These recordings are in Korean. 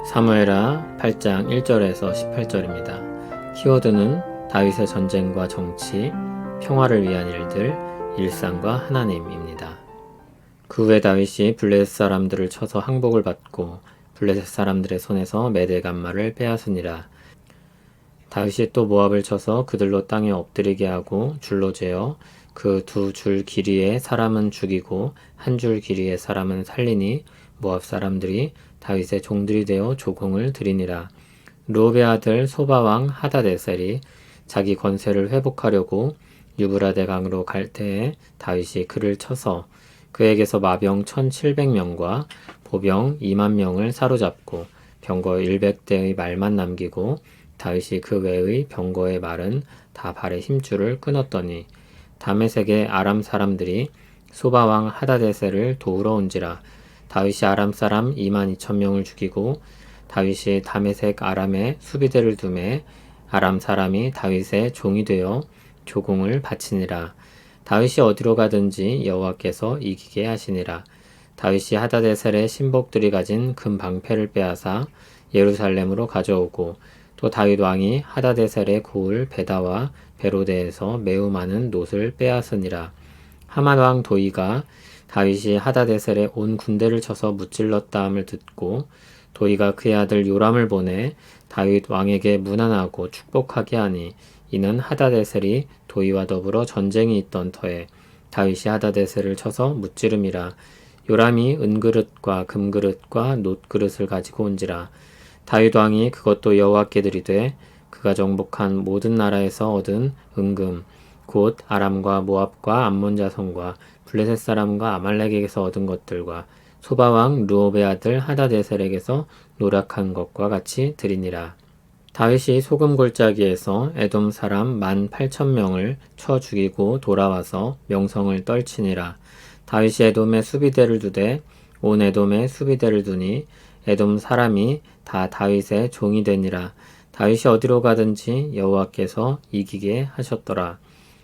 사무엘하 8장 1절에서 18절입니다. 키워드는 다윗의 전쟁과 정치, 평화를 위한 일들, 일상과 하나님입니다. 그 후에 다윗이 블레셋 사람들을 쳐서 항복을 받고 블레셋 사람들의 손에서 메대간마를 빼앗으니라. 다윗이 또 모압을 쳐서 그들로 땅에 엎드리게 하고 줄로 재어 그 두 줄 길이의 사람은 죽이고 한 줄 길이의 사람은 살리니 모압 사람들이 다윗의 종들이 되어 조공을 드리니라. 르홉의 아들 소바왕 하다데셀이 자기 권세를 회복하려고 유브라데 강으로 갈 때에 다윗이 그를 쳐서 그에게서 마병 1700명과 보병 2만 명을 사로잡고 병거 100대의 말만 남기고 다윗이 그 외의 병거의 말은 다 발의 힘줄을 끊었더니 다메섹의 아람 사람들이 소바왕 하다데셀을 도우러 온지라. 다윗이 아람 사람 2만 2천 명을 죽이고 다윗이 다메섹 아람에 수비대를 두매 아람 사람이 다윗의 종이 되어 조공을 바치니라. 다윗이 어디로 가든지 여호와께서 이기게 하시니라. 다윗이 하다데셀의 신복들이 가진 금 방패를 빼앗아 예루살렘으로 가져오고 또 다윗 왕이 하다데셀의 고을 베다와 베로데에서 매우 많은 놋을 빼앗으니라. 하만 왕 도이가 다윗이 하다데셀의 온 군대를 쳐서 무찔렀다 함을 듣고 도이가 그의 아들 요람을 보내 다윗 왕에게 문안하고 축복하게 하니 이는 하다데셀이 도이와 더불어 전쟁이 있던 터에 다윗이 하다데셀을 쳐서 무찌름이라. 요람이 은그릇과 금그릇과 놋그릇을 가지고 온지라. 다윗 왕이 그것도 여호와께 드리되 그가 정복한 모든 나라에서 얻은 은금 곧 아람과 모압과 암몬 자손과 블레셋 사람과 아말렉에게서 얻은 것들과 소바왕 르홉의 아들 하다데셀에게서 노력한 것과 같이 드리니라. 다윗이 소금 골짜기에서 에돔 사람 18,000명을 쳐 죽이고 돌아와서 명성을 떨치니라. 다윗이 에돔에 수비대를 두되 온 에돔에 수비대를 두니 에돔 사람이 다 다윗의 종이 되니라. 다윗이 어디로 가든지 여호와께서 이기게 하셨더라.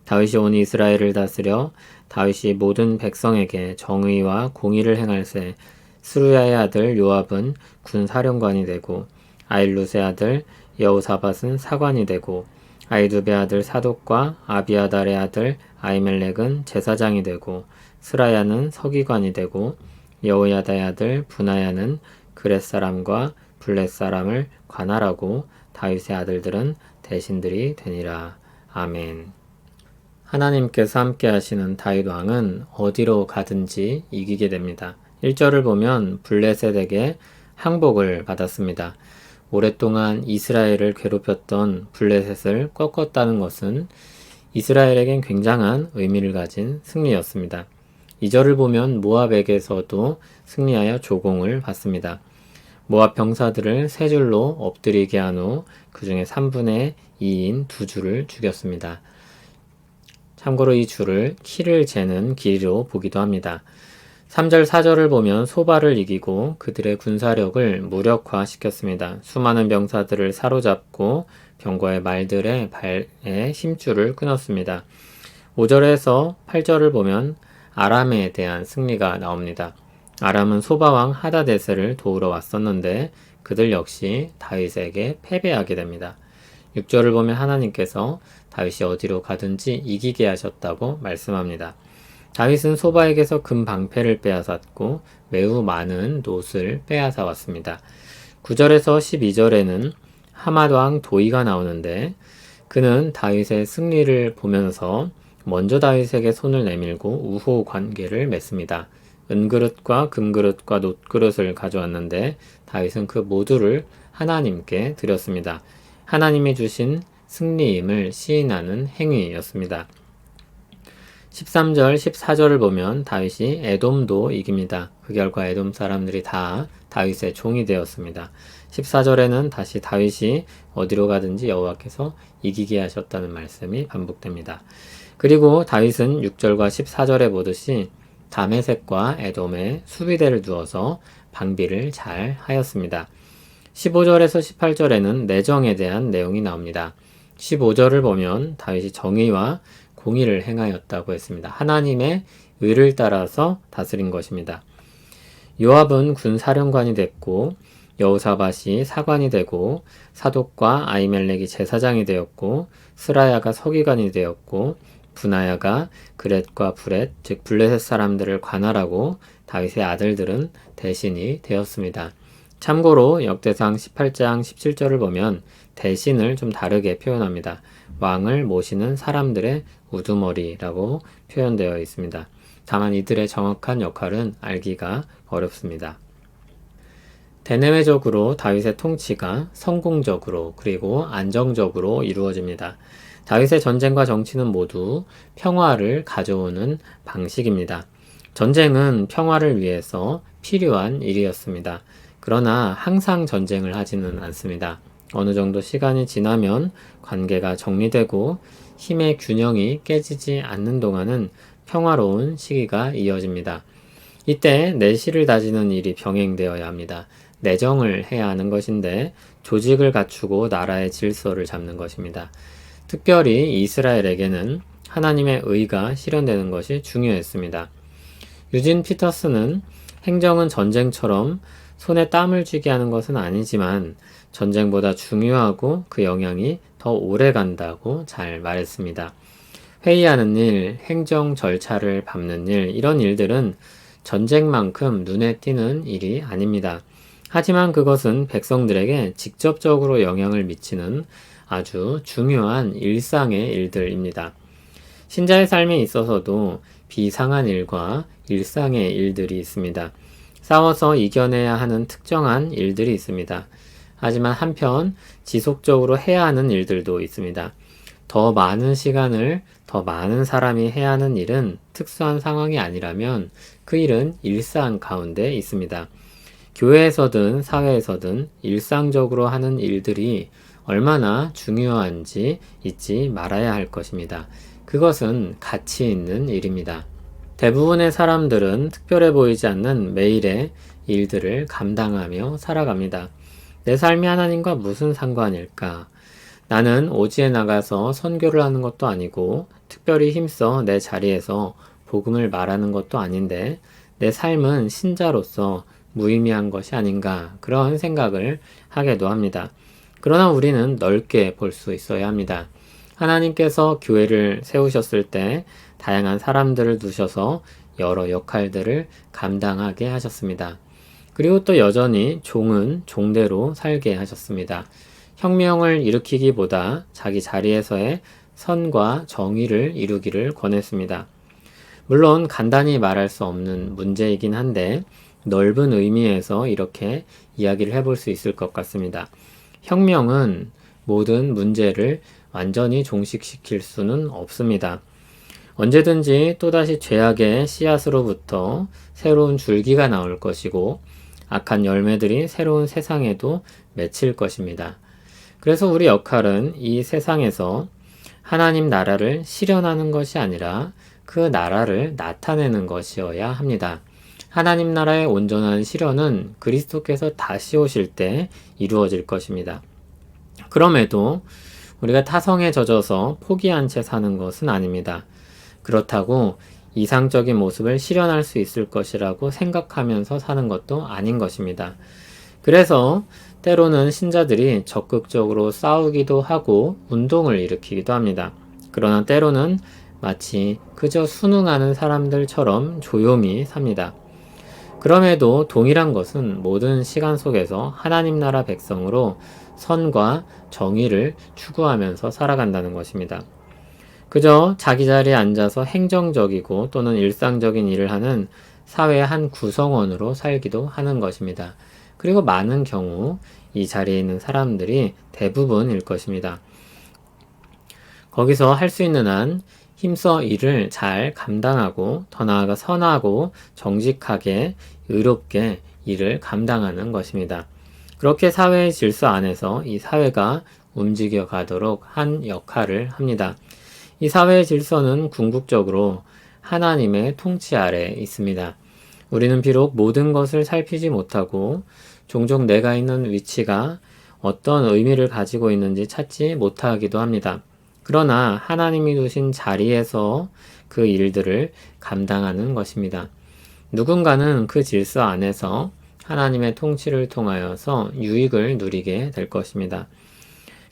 다윗이 온 이스라엘을 다스려 다윗이 모든 백성에게 정의와 공의를 행할세. 스루야의 아들 요압은 군사령관이 되고 아일룻의 아들 여호사밧은 사관이 되고 아이두베의 아들 사독과 아비아달의 아들 아이멜렉은 제사장이 되고 스라야는 서기관이 되고 여호야다의 아들 분하야는 그렛 사람과 블렛 사람을 관할하고 다윗의 아들들은 대신들이 되니라. 아멘. 하나님께서 함께 하시는 다윗 왕은 어디로 가든지 이기게 됩니다. 1절을 보면 블레셋에게 항복을 받았습니다. 오랫동안 이스라엘을 괴롭혔던 블레셋을 꺾었다는 것은 이스라엘에겐 굉장한 의미를 가진 승리였습니다. 2절을 보면 모압에게서도 승리하여 조공을 받습니다. 모압 병사들을 세 줄로 엎드리게 한 후 그 중에 3분의 2인 두 줄을 죽였습니다. 참고로 이 줄을 키를 재는 길이로 보기도 합니다. 3절 4절을 보면 소바를 이기고 그들의 군사력을 무력화시켰습니다. 수많은 병사들을 사로잡고 병거의 말들의 발에 힘줄을 끊었습니다. 5절에서 8절을 보면 아람에 대한 승리가 나옵니다. 아람은 소바왕 하다데셀을 도우러 왔었는데 그들 역시 다윗에게 패배하게 됩니다. 6절을 보면 하나님께서 다윗이 어디로 가든지 이기게 하셨다고 말씀합니다. 다윗은 소바에게서 금 방패를 빼앗았고 매우 많은 놋을 빼앗아 왔습니다. 9절에서 12절에는 하맛 왕 도이가 나오는데 그는 다윗의 승리를 보면서 먼저 다윗에게 손을 내밀고 우호 관계를 맺습니다. 은그릇과 금그릇과 놋그릇을 가져왔는데 다윗은 그 모두를 하나님께 드렸습니다. 하나님이 주신 승리임을 시인하는 행위였습니다. 13절, 14절을 보면 다윗이 에돔도 이깁니다. 그 결과 에돔 사람들이 다 다윗의 종이 되었습니다. 14절에는 다시 다윗이 어디로 가든지 여호와께서 이기게 하셨다는 말씀이 반복됩니다. 그리고 다윗은 6절과 14절에 보듯이 다메섹과 에돔에 수비대를 두어서 방비를 잘 하였습니다. 15절에서 18절에는 내정에 대한 내용이 나옵니다. 15절을 보면 다윗이 정의와 공의를 행하였다고 했습니다. 하나님의 의를 따라서 다스린 것입니다. 요압은 군사령관이 됐고 여호사밧이 사관이 되고 사독과 아히멜렉이 제사장이 되었고 스라야가 서기관이 되었고 분하야가 그렛과 브렛 즉 블레셋 사람들을 관할하고 다윗의 아들들은 대신이 되었습니다. 참고로 역대상 18장 17절을 보면 대신을 좀 다르게 표현합니다. 왕을 모시는 사람들의 우두머리라고 표현되어 있습니다. 다만 이들의 정확한 역할은 알기가 어렵습니다. 대내외적으로 다윗의 통치가 성공적으로 그리고 안정적으로 이루어집니다. 다윗의 전쟁과 정치는 모두 평화를 가져오는 방식입니다. 전쟁은 평화를 위해서 필요한 일이었습니다. 그러나 항상 전쟁을 하지는 않습니다. 어느 정도 시간이 지나면 관계가 정리되고 힘의 균형이 깨지지 않는 동안은 평화로운 시기가 이어집니다. 이때 내실을 다지는 일이 병행되어야 합니다. 내정을 해야 하는 것인데 조직을 갖추고 나라의 질서를 잡는 것입니다. 특별히 이스라엘에게는 하나님의 의가 실현되는 것이 중요했습니다. 유진 피터스는 행정은 전쟁처럼 손에 땀을 쥐게 하는 것은 아니지만 전쟁보다 중요하고 그 영향이 더 오래 간다고 잘 말했습니다. 회의하는 일, 행정 절차를 밟는 일, 이런 일들은 전쟁만큼 눈에 띄는 일이 아닙니다. 하지만 그것은 백성들에게 직접적으로 영향을 미치는 아주 중요한 일상의 일들입니다. 신자의 삶에 있어서도 비상한 일과 일상의 일들이 있습니다. 싸워서 이겨내야 하는 특정한 일들이 있습니다. 하지만 한편 지속적으로 해야 하는 일들도 있습니다. 더 많은 시간을 더 많은 사람이 해야 하는 일은 특수한 상황이 아니라면 그 일은 일상 가운데 있습니다. 교회에서든 사회에서든 일상적으로 하는 일들이 얼마나 중요한지 잊지 말아야 할 것입니다. 그것은 가치 있는 일입니다. 대부분의 사람들은 특별해 보이지 않는 매일의 일들을 감당하며 살아갑니다. 내 삶이 하나님과 무슨 상관일까? 나는 오지에 나가서 선교를 하는 것도 아니고 특별히 힘써 내 자리에서 복음을 말하는 것도 아닌데 내 삶은 신자로서 무의미한 것이 아닌가 그런 생각을 하게도 합니다. 그러나 우리는 넓게 볼 수 있어야 합니다. 하나님께서 교회를 세우셨을 때 다양한 사람들을 두셔서 여러 역할들을 감당하게 하셨습니다. 그리고 또 여전히 종은 종대로 살게 하셨습니다. 혁명을 일으키기보다 자기 자리에서의 선과 정의를 이루기를 권했습니다. 물론 간단히 말할 수 없는 문제이긴 한데 넓은 의미에서 이렇게 이야기를 해볼 수 있을 것 같습니다. 혁명은 모든 문제를 완전히 종식시킬 수는 없습니다. 언제든지 또다시 죄악의 씨앗으로부터 새로운 줄기가 나올 것이고 악한 열매들이 새로운 세상에도 맺힐 것입니다. 그래서 우리 역할은 이 세상에서 하나님 나라를 실현하는 것이 아니라 그 나라를 나타내는 것이어야 합니다. 하나님 나라의 온전한 실현은 그리스도께서 다시 오실 때 이루어질 것입니다. 그럼에도 우리가 타성에 젖어서 포기한 채 사는 것은 아닙니다. 그렇다고 이상적인 모습을 실현할 수 있을 것이라고 생각하면서 사는 것도 아닌 것입니다. 그래서 때로는 신자들이 적극적으로 싸우기도 하고 운동을 일으키기도 합니다. 그러나 때로는 마치 그저 순응하는 사람들처럼 조용히 삽니다. 그럼에도 동일한 것은 모든 시간 속에서 하나님 나라 백성으로 선과 정의를 추구하면서 살아간다는 것입니다. 그저 자기 자리에 앉아서 행정적이고 또는 일상적인 일을 하는 사회의 한 구성원으로 살기도 하는 것입니다. 그리고 많은 경우 이 자리에 있는 사람들이 대부분일 것입니다. 거기서 할 수 있는 한 힘써 일을 잘 감당하고 더 나아가 선하고 정직하게 의롭게 일을 감당하는 것입니다. 그렇게 사회의 질서 안에서 이 사회가 움직여 가도록 한 역할을 합니다. 이 사회의 질서는 궁극적으로 하나님의 통치 아래 있습니다. 우리는 비록 모든 것을 살피지 못하고 종종 내가 있는 위치가 어떤 의미를 가지고 있는지 찾지 못하기도 합니다. 그러나 하나님이 두신 자리에서 그 일들을 감당하는 것입니다. 누군가는 그 질서 안에서 하나님의 통치를 통하여서 유익을 누리게 될 것입니다.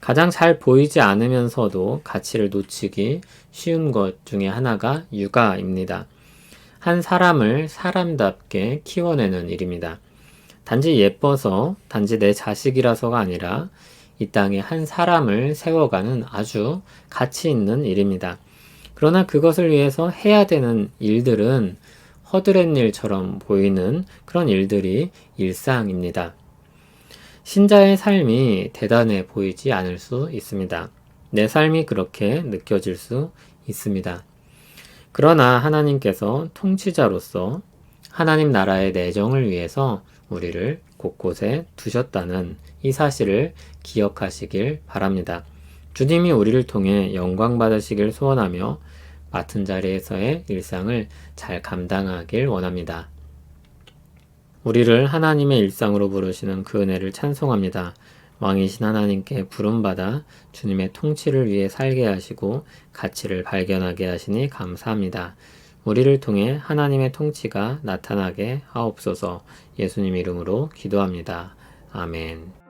가장 잘 보이지 않으면서도 가치를 놓치기 쉬운 것 중에 하나가 육아입니다. 한 사람을 사람답게 키워내는 일입니다. 단지 예뻐서, 단지 내 자식이라서가 아니라 이 땅에 한 사람을 세워가는 아주 가치 있는 일입니다. 그러나 그것을 위해서 해야 되는 일들은 허드렛 일처럼 보이는 그런 일들이 일상입니다. 신자의 삶이 대단해 보이지 않을 수 있습니다. 내 삶이 그렇게 느껴질 수 있습니다. 그러나 하나님께서 통치자로서 하나님 나라의 내정을 위해서 우리를 곳곳에 두셨다는 이 사실을 기억하시길 바랍니다. 주님이 우리를 통해 영광 받으시길 소원하며 맡은 자리에서의 일상을 잘 감당하길 원합니다. 우리를 하나님의 일상으로 부르시는 그 은혜를 찬송합니다. 왕이신 하나님께 부름받아 주님의 통치를 위해 살게 하시고 가치를 발견하게 하시니 감사합니다. 우리를 통해 하나님의 통치가 나타나게 하옵소서. 예수님 이름으로 기도합니다. 아멘.